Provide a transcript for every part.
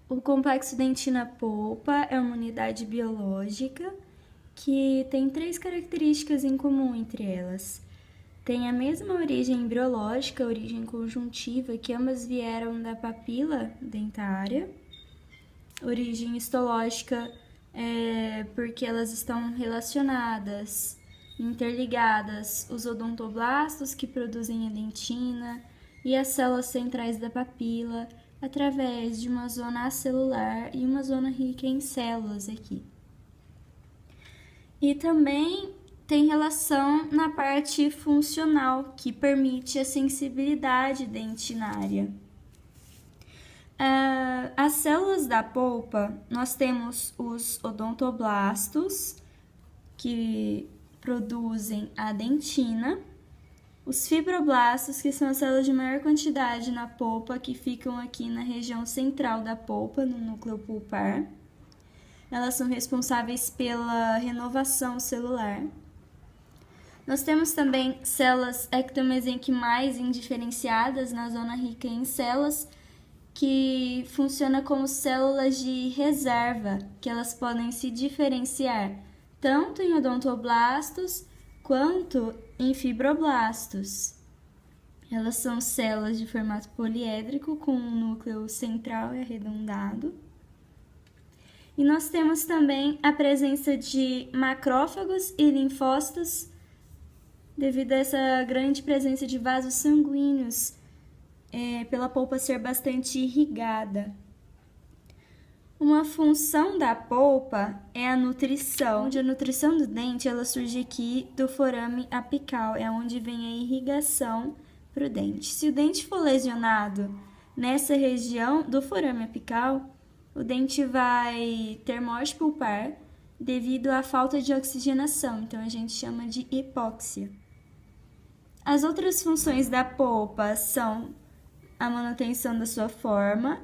O complexo dentina-polpa é uma unidade biológica que tem 3 características em comum entre elas. Tem a mesma origem embriológica, a origem conjuntiva, que ambas vieram da papila dentária. Origem histológica porque elas estão relacionadas, interligadas, os odontoblastos que produzem a dentina e as células centrais da papila através de uma zona acelular e uma zona rica em células aqui. E também tem relação na parte funcional, que permite a sensibilidade dentinária. As células da polpa, nós temos os odontoblastos, que produzem a dentina, os fibroblastos, que são as células de maior quantidade na polpa, que ficam aqui na região central da polpa, no núcleo pulpar. Elas são responsáveis pela renovação celular. Nós temos também células ectomesenquimais indiferenciadas na zona rica em células, que funciona como células de reserva, que elas podem se diferenciar tanto em odontoblastos quanto em fibroblastos. Elas são células de formato poliédrico com um núcleo central e arredondado. E nós temos também a presença de macrófagos e linfócitos, devido a essa grande presença de vasos sanguíneos, pela polpa ser bastante irrigada. Uma função da polpa é a nutrição, onde a nutrição do dente ela surge aqui do forame apical, é onde vem a irrigação para o dente. Se o dente for lesionado nessa região do forame apical, o dente vai ter morte pulpar devido à falta de oxigenação, então a gente chama de hipóxia. As outras funções da polpa são a manutenção da sua forma,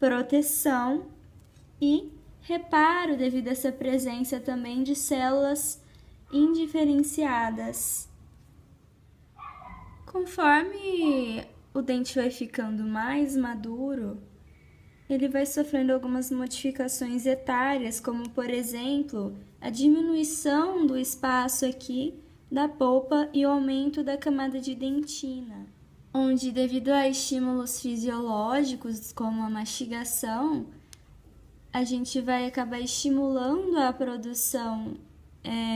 proteção e reparo devido a essa presença também de células indiferenciadas. Conforme o dente vai ficando mais maduro, ele vai sofrendo algumas modificações etárias, como por exemplo, a diminuição do espaço aqui da polpa e o aumento da camada de dentina, onde devido a estímulos fisiológicos, como a mastigação, a gente vai acabar estimulando a produção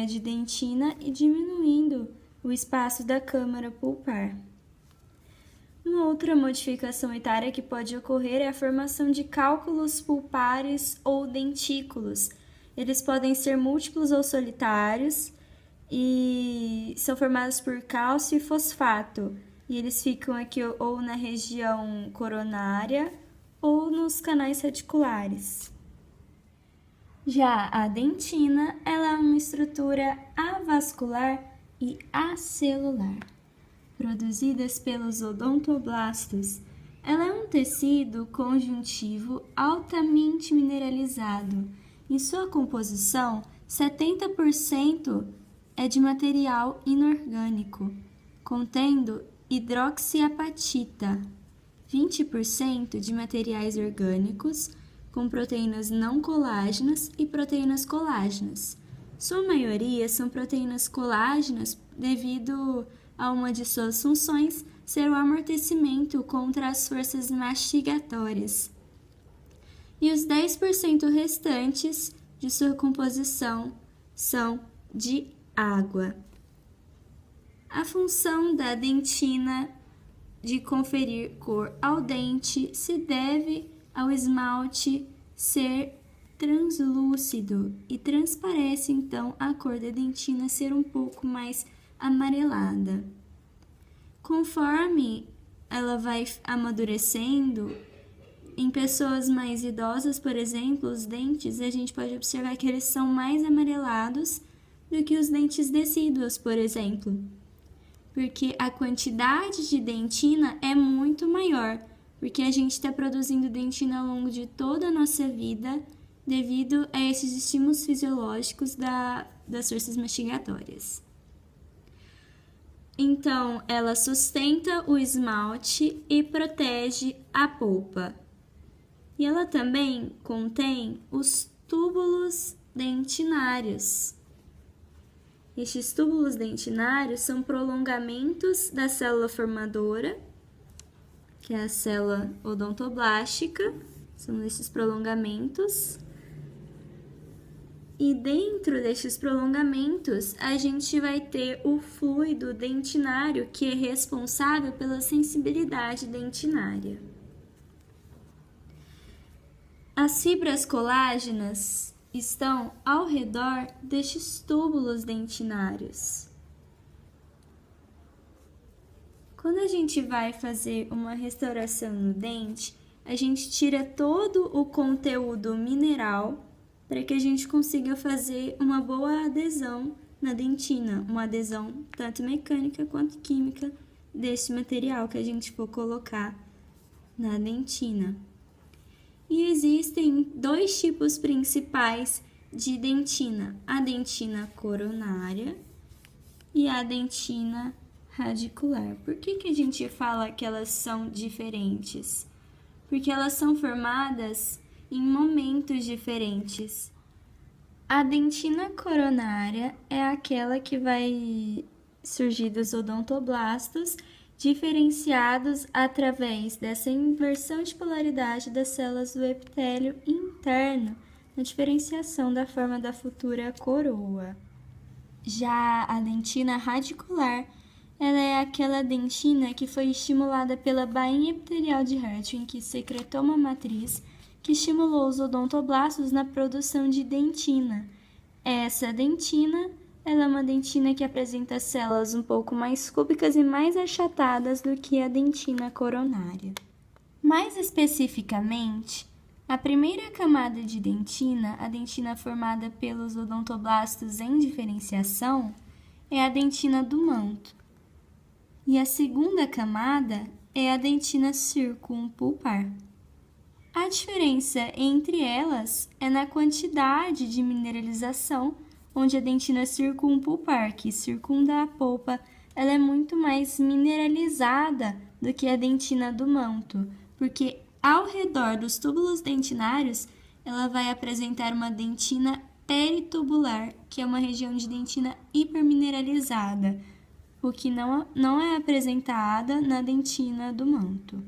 de dentina e diminuindo o espaço da câmara pulpar. Uma outra modificação etária que pode ocorrer é a formação de cálculos pulpares ou dentículos. Eles podem ser múltiplos ou solitários e são formados por cálcio e fosfato. E eles ficam aqui ou na região coronária ou nos canais radiculares. Já a dentina, ela é uma estrutura avascular e acelular, produzidas pelos odontoblastos. Ela é um tecido conjuntivo altamente mineralizado. Em sua composição, 70% é de material inorgânico, contendo hidroxiapatita, 20% de materiais orgânicos, com proteínas não colágenas e proteínas colágenas. Sua maioria são proteínas colágenas devido a uma de suas funções ser o amortecimento contra as forças mastigatórias. E os 10% restantes de sua composição são de água. A função da dentina de conferir cor ao dente se deve ao esmalte ser translúcido e transparece então a cor da dentina ser um pouco mais amarelada. Conforme ela vai amadurecendo, em pessoas mais idosas, por exemplo, os dentes, a gente pode observar que eles são mais amarelados do que os dentes decíduos, por exemplo, porque a quantidade de dentina é muito maior, porque a gente está produzindo dentina ao longo de toda a nossa vida devido a esses estímulos fisiológicos das forças mastigatórias. Então, ela sustenta o esmalte e protege a polpa. E ela também contém os túbulos dentinários. Estes túbulos dentinários são prolongamentos da célula formadora, que é a célula odontoblástica, são esses prolongamentos. E dentro destes prolongamentos, a gente vai ter o fluido dentinário, que é responsável pela sensibilidade dentinária. As fibras colágenas estão ao redor destes túbulos dentinários. Quando a gente vai fazer uma restauração no dente, a gente tira todo o conteúdo mineral para que a gente consiga fazer uma boa adesão na dentina, uma adesão tanto mecânica quanto química desse material que a gente for colocar na dentina. E existem dois tipos principais de dentina, a dentina coronária e a dentina radicular. Por que a gente fala que elas são diferentes? Porque elas são formadas em momentos diferentes. A dentina coronária é aquela que vai surgir dos odontoblastos, diferenciados através dessa inversão de polaridade das células do epitélio interno, na diferenciação da forma da futura coroa. Já a dentina radicular, ela é aquela dentina que foi estimulada pela bainha epitelial de Hartwig, que secretou uma matriz que estimulou os odontoblastos na produção de dentina. Essa dentina, ela é uma dentina que apresenta células um pouco mais cúbicas e mais achatadas do que a dentina coronária. Mais especificamente, a primeira camada de dentina, a dentina formada pelos odontoblastos em diferenciação, é a dentina do manto. E a segunda camada é a dentina circumpulpar. A diferença entre elas é na quantidade de mineralização, onde a dentina circumpulpar, que circunda a polpa, ela é muito mais mineralizada do que a dentina do manto, porque ao redor dos túbulos dentinários, ela vai apresentar uma dentina peritubular, que é uma região de dentina hipermineralizada, o que não é apresentada na dentina do manto.